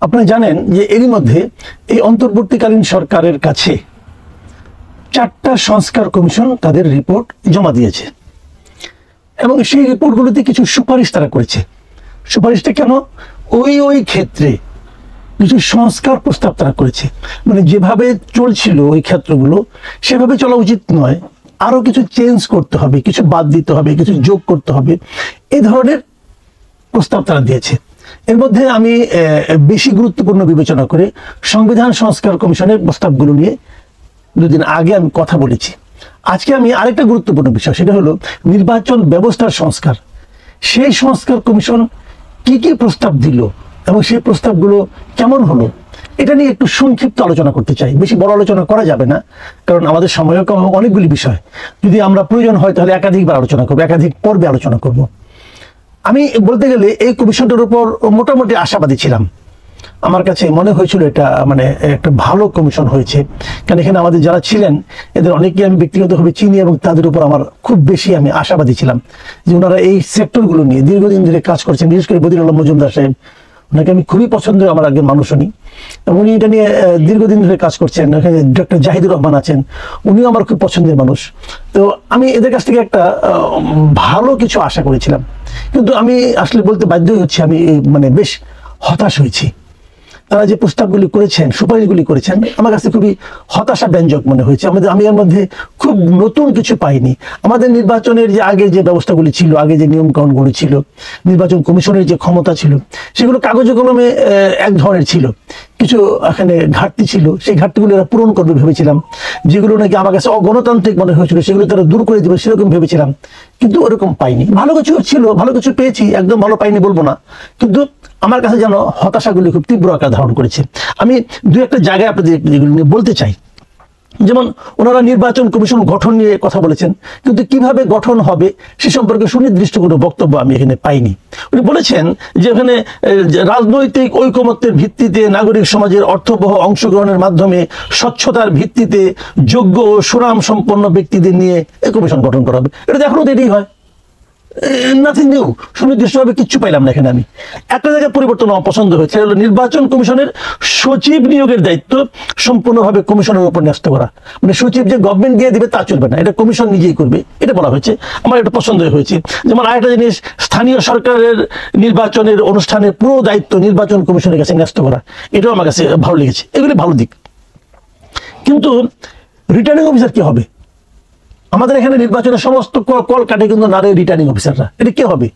আপনারা জানেন যে এরই মধ্যে এই অন্তর্বর্তীকালীন সরকারের কাছে 4টা সংস্কার কমিশন তাদের রিপোর্ট জমা দিয়েছে এবং সেই রিপোর্টগুলোতে কিছু সুপারিশ তারা করেছে। সুপারিশটা কেন? ওই ক্ষেত্রে কিছু সংস্কার প্রস্তাব তারা করেছে, মানে যেভাবে চলছিল ওই ক্ষেত্রগুলো সেভাবে চলা উচিত নয়, আরো কিছু চেঞ্জ করতে হবে, কিছু বাদ দিতে হবে, কিছু যোগ করতে হবে, এই ধরনের প্রস্তাব তারা দিয়েছে। এর মধ্যে আমি বেশি গুরুত্বপূর্ণ বিবেচনা করে সংবিধান সংস্কার কমিশনের প্রস্তাবগুলো নিয়ে দুদিন আগে আমি কথা বলেছি। আজকে আমি আরেকটা গুরুত্বপূর্ণ বিষয়, সেটা হলো নির্বাচন ব্যবস্থার সংস্কার। সেই সংস্কার কমিশন কি কি প্রস্তাব দিল এবং সেই প্রস্তাবগুলো কেমন হলো, এটা নিয়ে একটু সংক্ষিপ্ত আলোচনা করতে চাই। বেশি বড় আলোচনা করা যাবে না, কারণ আমাদের সময়ও কম, অনেকগুলি বিষয়। যদি আমরা প্রয়োজন হয় তাহলে একাধিকবার আলোচনা করবো, একাধিক পর্বে আলোচনা করব। আমি বলতে গেলে এই কমিশনটার উপর মোটামুটি আশাবাদী ছিলাম। আমার কাছে মনে হয়েছিল এটা মানে একটা ভালো কমিশন হয়েছে, কারণ এখানে আমাদের যারা ছিলেন এদের অনেকেই আমি ব্যক্তিগতভাবে চিনি এবং তাদের উপর আমার খুব বেশি আমি আশাবাদী ছিলাম যে ওনারা এই সেক্টরগুলো নিয়ে দীর্ঘদিন ধরে কাজ করছেন। বিশেষ করে বদিউল আলম মজুমদার সাহেব, ওনাকে আমি খুবই পছন্দ, আমার একজন মানুষ উনি, এবং উনি এটা নিয়ে দীর্ঘদিন ধরে কাজ করছেন। এখানে ডক্টর জাহিদুর রহমান আছেন, উনিও আমার খুব পছন্দের মানুষ। তো আমি এদের কাছ থেকে একটা ভালো কিছু আশা করেছিলাম, কিন্তু আমি আসলে বলতে বাধ্য হচ্ছি আমি মানে বেশ হতাশ হয়েছি। তারা যে প্রস্তাবগুলি করেছেন, সুপারিশগুলি করেছেন, আমার কাছে খুবই হতাশা ব্যঞ্জক মনে হয়েছে। আমি এর মধ্যে খুব নতুন কিছু পাইনি। আমাদের নির্বাচনের যে আগে যে ব্যবস্থাগুলি ছিল, আগে যে নিয়মকানুনগুলো ছিল, নির্বাচন কমিশনের যে ক্ষমতা ছিল, সেগুলো কাগজে কলমে এক ধরনের ছিল। কিছু এখানে ঘাটতি ছিল, সেই ঘাটতিগুলো এরা পূরণ করবে ভেবেছিলাম। যেগুলো নাকি আমার কাছে অগণতান্ত্রিক মনে হয়েছিল সেগুলো তারা দূর করে দেবে সেরকম ভেবেছিলাম, কিন্তু ওরকম পাইনি। ভালো কিছু ছিল, ভালো কিছু পেয়েছি, একদম ভালো পাইনি বলবো না, কিন্তু আমার কাছে যেন হতাশাগুলি খুব তীব্র আকার ধারণ করেছে। আমি দু একটা জায়গায় আপনাদের এগুলো নিয়ে বলতে চাই। যেমন ওনারা নির্বাচন কমিশন গঠন নিয়ে কথা বলেছেন, কিন্তু কিভাবে গঠন হবে সে সম্পর্কে সুনির্দিষ্ট কোনো বক্তব্য আমি এখানে পাইনি। উনি বলেছেন যে এখানে রাজনৈতিক ঐকমত্যের ভিত্তিতে নাগরিক সমাজের অর্থবহ অংশগ্রহণের মাধ্যমে স্বচ্ছতার ভিত্তিতে যোগ্য ও সুনাম সম্পন্ন ব্যক্তিদের নিয়ে এই কমিশন গঠন করা হবে। এটা এখনো তো এটাই হয়, নাথিং নিউ, সুনির্দিষ্টভাবে কিচ্ছু পাইলাম না এখানে। আমি একটা জায়গায় পরিবর্তন আমার পছন্দ হয়েছে, হলো নির্বাচন কমিশনের সচিব নিয়োগের দায়িত্ব সম্পূর্ণভাবে কমিশনের উপর ন্যস্ত করা। মানে সচিব যে গভর্নমেন্ট দিয়ে দিবে তা চলবে না, এটা কমিশন নিজেই করবে, এটা বলা হয়েছে। আমার এটা পছন্দ হয়েছে। যেমন আরেকটা জিনিস, স্থানীয় সরকারের নির্বাচনের অনুষ্ঠানের পুরো দায়িত্ব নির্বাচন কমিশনের কাছে ন্যস্ত করা, এটাও আমার কাছে ভালো লেগেছে। এগুলি ভালো দিক, কিন্তু রিটার্নিং অফিসার কি হবে? আমাদের এখানে নির্বাচনের সমস্ত কল কাটে কিন্তু নারী রিটার্নিং অফিসাররা, এটা কে হবে?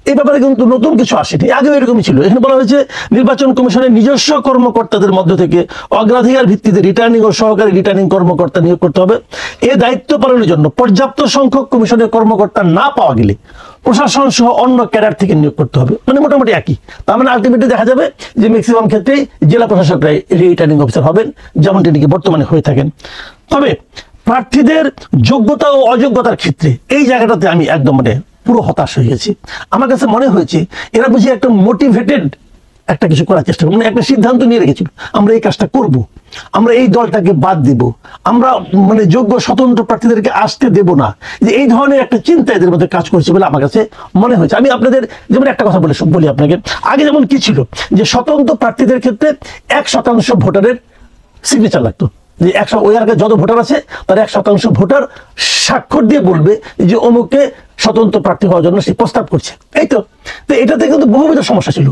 এই ব্যাপারে কিন্তু নতুন কিছু আসেনি, আগেও এরকমই ছিল। এখানে বলা হয়েছে নির্বাচন কমিশনের নিজস্ব কর্মকর্তাদের মধ্য থেকে অগ্রাধিকার ভিত্তিতে রিটার্নিং ও সহকারী রিটার্নিং কর্মকর্তা নিয়োগ করতে হবে। এই দায়িত্ব পালনের জন্য পর্যাপ্ত সংখ্যক কমিশনের কর্মকর্তা না পাওয়া গেলে প্রশাসন সহ অন্য ক্যাডার থেকে নিয়োগ করতে হবে। মানে মোটামুটি একই। তার মানে আলটিমেটলি দেখা যাবে যে ম্যাক্সিমাম ক্ষেত্রেই জেলা প্রশাসকরাই রিটার্নিং অফিসার হবেন, যেমনটি নাকি বর্তমানে হয়ে থাকেন। তবে প্রার্থীদের যোগ্যতা ও অযোগ্যতার ক্ষেত্রে এই জায়গাটাতে আমি একদম মানে পুরো হতাশ হয়ে গেছি। আমার কাছে মনে হয়েছে এরা বুঝি একটা মোটিভেটেড একটা কিছু করার চেষ্টা করবো, মানে একটা সিদ্ধান্ত নিয়ে রেখেছিল আমরা এই কাজটা করব, আমরা এই দলটাকে বাদ দেব, আমরা মানে যোগ্য স্বতন্ত্র প্রার্থীদেরকে আসতে দেব না, যে এই ধরনের একটা চিন্তা এদের মধ্যে কাজ করছে বলে আমার কাছে মনে হয়েছে। আমি আপনাদের যেমন একটা কথা বলি আপনাকে, আগে যেমন কি ছিল যে স্বতন্ত্র প্রার্থীদের ক্ষেত্রে 1% ভোটারের সিগনেচার লাগতো, যে ওই এলাকায় যত ভোটার আছে তার 1% ভোটার স্বাক্ষর দিয়ে বলবে যে অমুককে স্বতন্ত্র প্রার্থী হওয়ার জন্য সে প্রস্তাব করছে। এই তো এটাতে কিন্তু বহুবিধ সমস্যা ছিল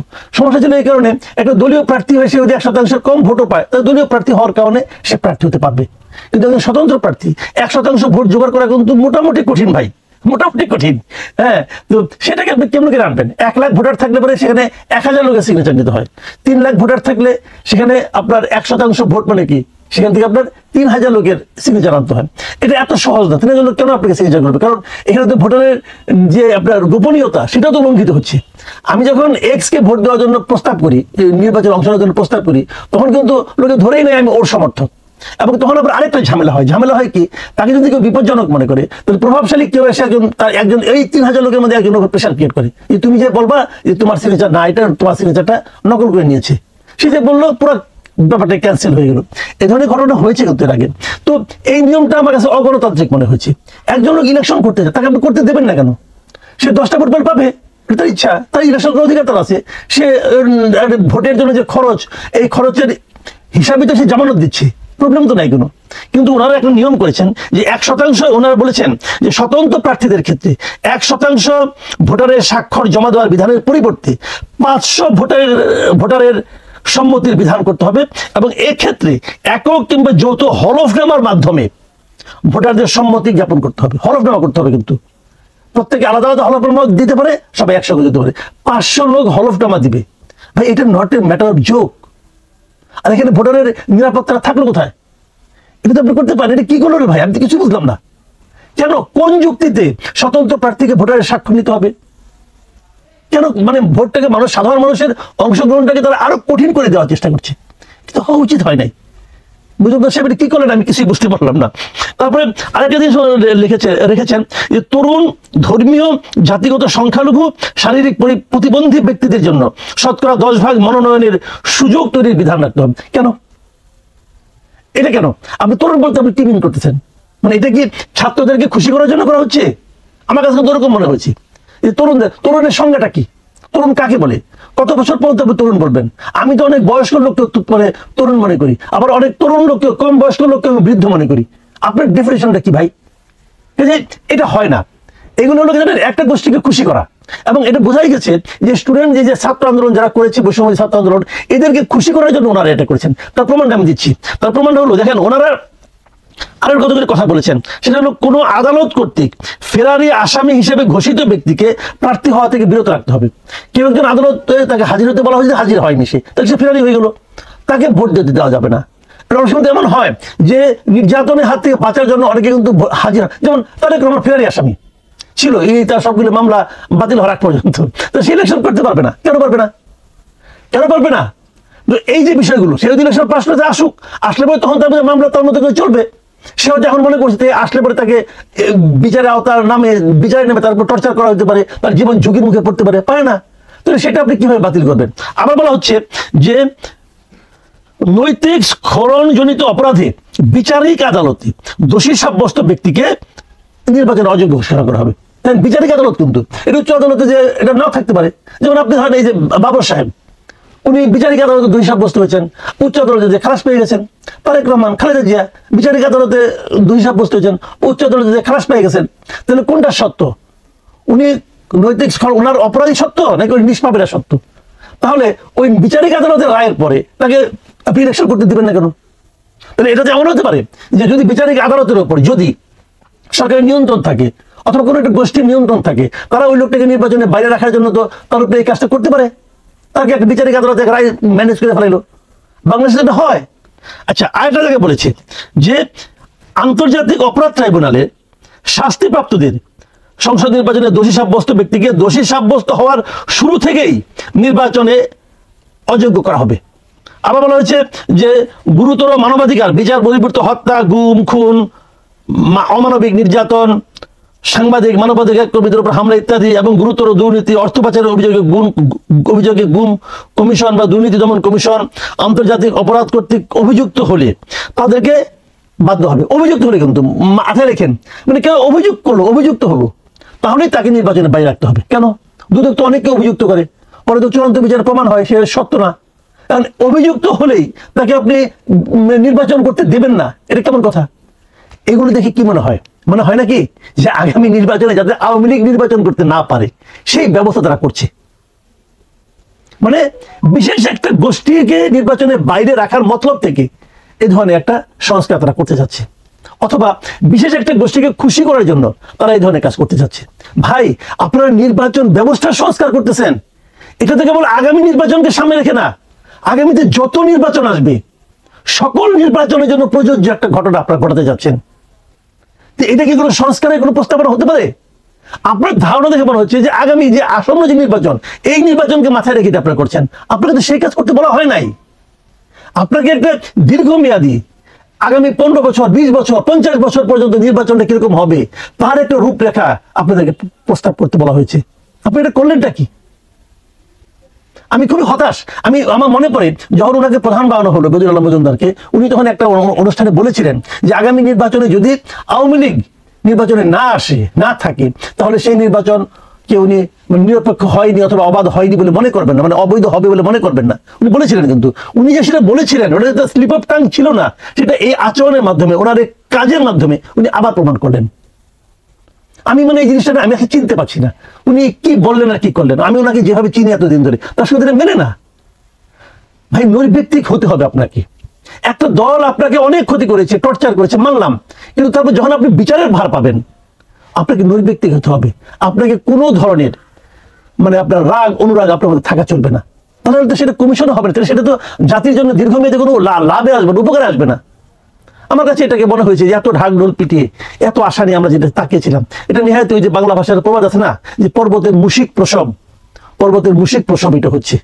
এই কারণে একটা দলীয় প্রার্থী হয়ে সে যদি 1% কম ভোটও পায়, তাহলে দলীয় প্রার্থী হওয়ার কারণে সে প্রার্থী হতে পারবে। কিন্তু একজন স্বতন্ত্র প্রার্থী 1% ভোট জোগাড় করা কিন্তু মোটামুটি কঠিন ভাই, মোটামুটি কঠিন। হ্যাঁ, তো সেটাকে আপনি কেমন করে আনবেন? 1 লাখ ভোটার থাকলে পরে সেখানে 1000 লোকের সিগনেচার নিতে হয়। 3 লাখ ভোটার থাকলে সেখানে আপনার 1% ভোট মানে কি, সেখান থেকে আপনার 3000 লোকের সিগনেচার আনতে হয়। এটা এত সহজ না। তিনি কেন আপনাকে সিগনেচার করবে? কারণ এখানে তো ভোটারের যে আপনার গোপনীয়তা সেটাও তো লঙ্ঘিত হচ্ছে। আমি যখন এক্সকে ভোট দেওয়ার জন্য প্রস্তাব করি, নির্বাচনে অংশ নেওয়ার জন্য প্রস্তাব করি, তখন কিন্তু লোকে ধরেই নেয় আমি ওর সমর্থক। এবং তখন আবার আরেকটা ঝামেলা হয় কি, তাকে যদি কেউ বিপজ্জনক মনে করে, তাহলে প্রভাবশালী কেউ এসে একজন এই 3000 লোকের মধ্যে একজন প্রেশার ক্রিয়েট করে যে তুমি যে বলবা যে তোমার সিগনেচার না, এটা তোমার সিগনেচারটা নকল করে নিয়েছে, সে যে বললো পুরো ব্যাপারটা ক্যান্সেল হয়ে গেল। এই ধরনের ঘটনা হয়েছে কিন্তু এর আগে। তো এই নিয়মটা আমার কাছে অগণতান্ত্রিক মনে হয়েছে। একজন লোক ইলেকশন করতে যায়, তাকে আপনি করতে দেবেন না কেন? সে 10টা ভোট পাবে, তার ইচ্ছা, তার ইলেকশন করার অধিকার তার আছে। সে ভোটের জন্য যে খরচ, এই খরচের হিসাবে তো সে জামানত দিচ্ছে, প্রবলেম তো নাই কোনো। কিন্তু ওনারা একটা নিয়ম করেছেন যে 1% ওনারা বলেছেন যে স্বতন্ত্র প্রার্থীদের ক্ষেত্রে 1% ভোটারের স্বাক্ষর জমা দেওয়ার বিধানের পরিবর্তে 500 ভোটারের সম্মতির বিধান করতে হবে, এবং এক্ষেত্রে একক কিংবা যৌথ হলফনামার মাধ্যমে ভোটারদের সম্মতি জ্ঞাপন করতে হবে। হলফনামা করতে হবে, কিন্তু প্রত্যেকে আলাদা আলাদা হলফনামা দিতে পারে, সবাই একসঙ্গে দিতে পারে। 500 লোক হলফনামা দিবে, ভাই এটা not a matter of joke. আর এখানে ভোটারের নিরাপত্তা থাকলো কোথায়? এটা তো আপনি করতে পারেন। এটা কি করলো রে ভাই, আমি তো কিছু বুঝলাম না। কেন, কোন যুক্তিতে স্বতন্ত্র প্রার্থীকে ভোটারের স্বাক্ষর নিতে হবে? কেন, মানে ভোটটাকে সাধারণ মানুষের অংশগ্রহণটাকে তারা আরো কঠিন করে দেওয়ার চেষ্টা করছে। কিন্তু হওয়া উচিত হয় নাই। বুঝলেন সাহেব, এটা কি করলেন আমি কিছুই বুঝতে পারলাম না। তারপরে আরেকটা জিনিস রেখেছেন যে তরুণ, ধর্মীয়, জাতিগত সংখ্যালঘু, শারীরিক প্রতিবন্ধী ব্যক্তিদের জন্য 10% মনোনয়নের সুযোগ তৈরির বিধান রাখতে হবে। কেন এটা, কেন আপনি তরুণ বলতে আপনি কি মিন করতেছেন? মানে এটা কি ছাত্রদেরকে খুশি করার জন্য করা হচ্ছে? আমার কাছে এরকম মনে হয়েছে। তরুণের সংজ্ঞাটা কি? তরুণ কাকে বলে? কত বছর পর্যন্ত আপনি তরুণ বলবেন? আমি তো অনেক বয়স্ক লোককে মানে তরুণ মনে করি, আবার অনেক তরুণ লোককে, কম বয়স্ক লোককে আমি বৃদ্ধ মনে করি। আপনার ডেফিনেশনটা কি ভাই? এটা হয় না। এগুলো হলো একটা গোষ্ঠীকে খুশি করা, এবং এটা বোঝাই গেছে যে স্টুডেন্ট যে ছাত্র আন্দোলন যারা করেছে, বৈষম্য ছাত্র আন্দোলন, এদেরকে খুশি করার জন্য ওনারা এটা করেছেন। তার প্রমাণটা আমি দিচ্ছি। তার প্রমাণটা হলো, দেখেন ওনারা আরো কতগুলি কথা বলেছেন। সেটা হলো, কোনো আদালত কর্তৃক ফেরারি আসামি হিসেবে ঘোষিত ব্যক্তিকে প্রার্থী হওয়া থেকে বিরত রাখতে হবে। কেউ একজন আদালতে তাকে হাজির হতে বলা হয়েছে, হাজির হয়নি, তাহলে সে ফেরারি হয়ে গেল, তাকে ভোট দিতে দেওয়া যাবে না। অনেক সময় এমন হয় যে নির্যাতনের হাত থেকে বাঁচার জন্য অনেকে কিন্তু হাজির, যেমন তারেক রহমান ফেরারি আসামি ছিল, তার সবগুলো মামলা বাতিল হওয়ার আগ পর্যন্ত, তো সে ইলেকশন করতে পারবে না। কেন পারবে না? কেন পারবে না? এই যে বিষয়গুলো, সে যদি ইলেকশন পাস করতে আসলে পরে তখন তার মামলা তার মতো করে চলবে। সেও যখন মনে করছে আসলে পরে তাকে বিচারের আওতার নামে, বিচারের নামে তার উপর টর্চার করা হতে পারে, তার জীবন ঝুঁকির মুখে পড়তে পারে না। তো সেটা আপনি কিভাবে বাতিল করবেন? আবার বলা হচ্ছে যে নৈতিক স্খলনজনিত অপরাধে বিচারিক আদালতে দোষী সাব্যস্ত ব্যক্তিকে নির্বাচনে অযোগ্য ঘোষণা করা হবে। বিচারিক আদালত, কিন্তু এটা উচ্চ আদালতে যে এটা নাও থাকতে পারে। যেমন আপনি ধরেন এই যে বাবর সাহেব, উনি বিচারিক আদালতে দোষী সাব্যস্ত হয়েছেন, উচ্চ আদালতে যে খালাস পেয়ে গেছেন। তারেক রহমান, খালেদা জিয়া বিচারিক আদালতে দোষী সাব্যস্ত হয়েছেন, উচ্চ আদালতে যে খালাস পেয়ে গেছেন। তাহলে কোনটা সত্য? উনি নৈতিক ওনার অপরাধী সত্য নাকি ওই নিষ্পাপেরা সত্য? তাহলে ওই বিচারিক আদালতের রায়ের পরে তাকে আপনি ইলেকশন করতে দিবেন না কেন? তাহলে এটা এমন হতে পারে যে যদি বিচারিক আদালতের উপর যদি সরকারের নিয়ন্ত্রণ থাকে, অথবা কোনো একটা গোষ্ঠীর নিয়ন্ত্রণ থাকে, তারা ওই লোকটাকে নির্বাচনের বাইরে রাখার জন্য তো তার উপরে এই কাজটা করতে পারে। তাকে একটা বিচারিক আদালতে রায় ম্যানেজ করে ফেলাইলো। বাংলাদেশে এটা হয়। আচ্ছা, আরেকটা জায়গায় বলেছে যে আন্তর্জাতিক অপরাধ ট্রাইব্যুনালে শাস্তিপ্রাপ্তদের সংসদ নির্বাচনে দোষী সাব্যস্ত ব্যক্তিকে দোষী সাব্যস্ত হওয়ার শুরু থেকেই নির্বাচনে অযোগ্য করা হবে। আবার বলা হয়েছে যে গুরুতর মানবাধিকার বিচার বহির্ভূত হত্যা, গুম, খুন, অমানবিক নির্যাতন, সাংবাদিক, মানবাধিকার কর্মীদের উপর হামলা ইত্যাদি, এবং গুরুতর দুর্নীতি, অর্থ পাচারের অভিযোগে গুম কমিশন বা দুর্নীতি দমন কমিশন আন্তর্জাতিক অপরাধ কর্তৃক অভিযুক্ত হলে তাদেরকে বাধ্য হবে। অভিযুক্ত হলে কিন্তু মাথায় রেখেন, মানে কেউ অভিযুক্ত হলো, তাহলেই তাকে নির্বাচনে বাইরে রাখতে হবে। কেন? দুদক তো অনেককে অভিযুক্ত করে, পরে তো চূড়ান্ত বিচার প্রমাণ হয় সে সত্য না। কারণ অভিযুক্ত হলেই তাকে আপনি নির্বাচন করতে দেবেন না, এটা কেমন কথা? এগুলো দেখে কি মনে হয়? মনে হয় নাকি যে আগামী নির্বাচনে যাতে আওয়ামী লীগ নির্বাচন করতে না পারে সেই ব্যবস্থা তারা করছে? মানে বিশেষ একটা গোষ্ঠীকে নির্বাচনের বাইরে রাখার মতলব থেকে এই ধরনের একটা সংস্কার তারা করতে যাচ্ছে, অথবা বিশেষ একটা গোষ্ঠীকে খুশি করার জন্য তারা এই ধরনের কাজ করতে যাচ্ছে। ভাই, আপনারা নির্বাচন ব্যবস্থার সংস্কার করতেছেন, এটা তো কেবল আগামী নির্বাচনকে সামনে রেখে না, আগামীতে যত নির্বাচন আসবে সকল নির্বাচনের জন্য প্রযোজ্য একটা ঘটনা আপনারা ঘটাতে যাচ্ছেন। এটা কি কোনো সংস্কারের কোনো প্রস্তাবনা হতে পারে? আপনার ধারণা দেখে মনে হচ্ছে যে আগামী যে আসন্ন যে নির্বাচন, এই নির্বাচনকে মাথায় রেখে আপনারা করছেন। আপনাকে তো সেই কাজ করতে বলা হয় নাই। আপনাকে একটা দীর্ঘমেয়াদী আগামী 15 বছর, 20 বছর, 50 বছর পর্যন্ত নির্বাচনটা কিরকম হবে তার একটা রূপরেখা আপনাদেরকে প্রস্তাব করতে বলা হয়েছে। আপনি এটা করলেনটা কি? আমি খুবই হতাশ। আমার মনে পড়ে যখন ওনাকে প্রধান বানানো হলো, বদিউল আলম মজুমদারকে, উনি তখন একটা অনুষ্ঠানে বলেছিলেন যে আগামী নির্বাচনে যদি আওয়ামী লীগ নির্বাচনে না থাকে, তাহলে সেই নির্বাচন উনি নিরপেক্ষ হয়নি অথবা অবাধ হয়নি বলে মনে করবেন না, মানে অবৈধ হবে বলে মনে করবেন না। উনি বলেছিলেন, কিন্তু উনি যে সেটা বলেছিলেন ওটা স্লিপ অফ টাং ছিল না, সেটা এই আচরণের মাধ্যমে, ওনার এই কাজের মাধ্যমে উনি আবার প্রমাণ করলেন। আমি মানে এই জিনিসটা আমি এখন চিনতে পারছি না, উনি কি বললেন আর কি করলেন। আমি ওনাকে যেভাবে চিনি এতদিন ধরে, তার সঙ্গে মেলে না। ভাই নৈর্ব্যক্তিক হতে হবে আপনাকে। একটা দল আপনাকে অনেক ক্ষতি করেছে, টর্চার করেছে, মানলাম, কিন্তু তারপর যখন আপনি বিচারের ভার পাবেন, আপনাকে নৈর্ব্যক্তিক হতে হবে। আপনাকে কোনো ধরনের মানে আপনার রাগ অনুরাগ আপনার মধ্যে থাকা চলবে না, তাহলে তো সেটা কমিশনও হবে না, তাহলে সেটা তো জাতির জন্য দীর্ঘমেয়াদে কোনো লাভে আসবে না, উপকারে আসবে না। আমার কাছে এটাকে মনে হয়েছে যে এত ঢাক ঢোল পিটিয়ে এত আশা নিয়ে আমরা যেটা তাকিয়েছিলাম, এটা নিহায়ত ওই যে বাংলা ভাষার প্রবাদ আছে না, যে পর্বতের মুশিক প্রসব, পর্বতের মুশিক প্রসব এটা হচ্ছে।